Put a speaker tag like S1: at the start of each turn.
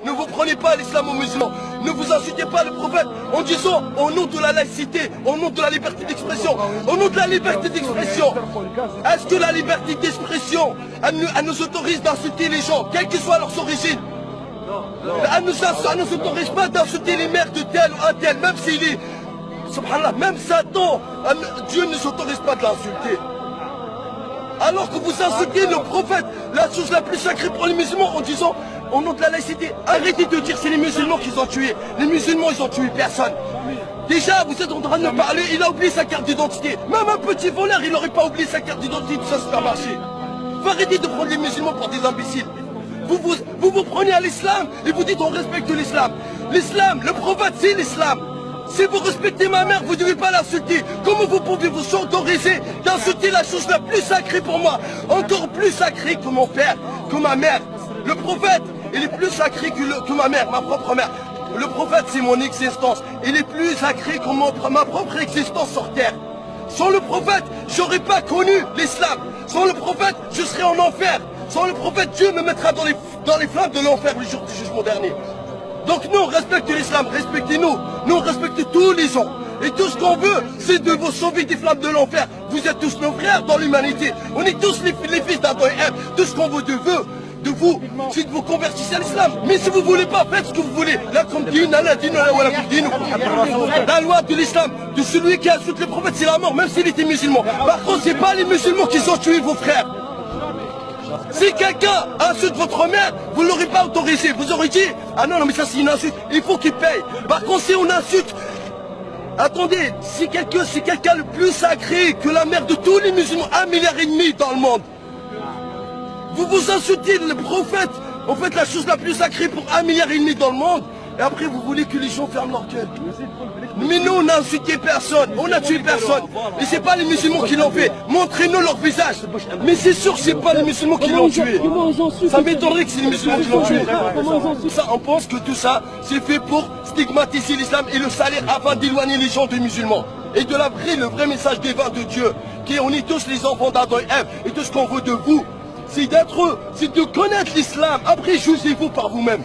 S1: Ne vous prenez pas l'islam aux musulmans. Ne vous insultez pas le prophète en disant au nom de la laïcité, au nom de la liberté d'expression, au nom de la liberté d'expression. Est-ce que la liberté d'expression, elle nous autorise d'insulter les gens, quelles que soient leurs origines? Elle nous autorise pas d'insulter les mères de tel ou un tel, même s'il est, subhanallah, même Satan, Dieu ne s'autorise pas de l'insulter. Alors que vous insultez le prophète, la chose la plus sacrée pour les musulmans en disant au nom de la laïcité. Arrêtez de dire c'est les musulmans qui ont tué. Les musulmans ils ont tué personne. Déjà vous êtes en train de me parler, il a oublié sa carte d'identité. Même un petit voleur il n'aurait pas oublié sa carte d'identité de sa supermarché. Faut arrêter de prendre les musulmans pour des imbéciles. Vous vous prenez à l'islam et vous dites on respecte l'islam. L'islam, le prophète c'est l'islam. Si vous respectez ma mère, vous ne devez pas l'insulter. Comment vous pouvez vous autoriser d'insulter la chose la plus sacrée pour moi? Encore plus sacrée que mon père, que ma mère. Le prophète, il est plus sacré que ma mère, ma propre mère. Le prophète, c'est mon existence. Il est plus sacré que ma propre existence sur terre. Sans le prophète, j'aurais pas connu l'islam. Sans le prophète, je serais en enfer. Sans le prophète, Dieu me mettra dans les flammes de l'enfer le jour du jugement dernier. Donc nous, on respecte l'islam, respectez-nous. Nous, on respecte tous les gens. Et tout ce qu'on veut, c'est de vous sauver des flammes de l'enfer. Vous êtes tous nos frères dans l'humanité. On est tous les fils d'Adam et Ève. Tout ce qu'on veut de vous, c'est de vous convertir à l'islam. Mais si vous ne voulez pas, faites ce que vous voulez. La loi de l'islam, de celui qui insulte le prophète, c'est la mort, même s'il était musulman. Par contre, c'est pas les musulmans qui ont tué vos frères. Si quelqu'un insulte votre mère, vous ne l'aurez pas autorisé. Vous aurez dit, ah non, mais ça c'est une insulte, il faut qu'il paye. Par contre, si on insulte, attendez, si quelqu'un le plus sacré que la mère de tous les musulmans, 1,5 milliard dans le monde, vous insultez le prophète, en fait la chose la plus sacrée pour 1,5 milliard dans le monde, et après vous voulez que les gens ferment leur gueule. Mais nous on n'a insulté personne, on n'a tué personne. Et c'est pas les musulmans qui l'ont fait. Montrez-nous leur visage. Mais c'est sûr que c'est pas les musulmans qui l'ont tué. Ça m'étonnerait que c'est les musulmans qui l'ont tué. Ça, on pense que tout ça, c'est fait pour stigmatiser l'islam et le salir afin d'éloigner les gens des musulmans. Et de le vrai message divin de Dieu, qui est on est tous les enfants d'Adam et Ève, et tout ce qu'on veut de vous, c'est de connaître l'islam. Après, jugez-vous par vous-même.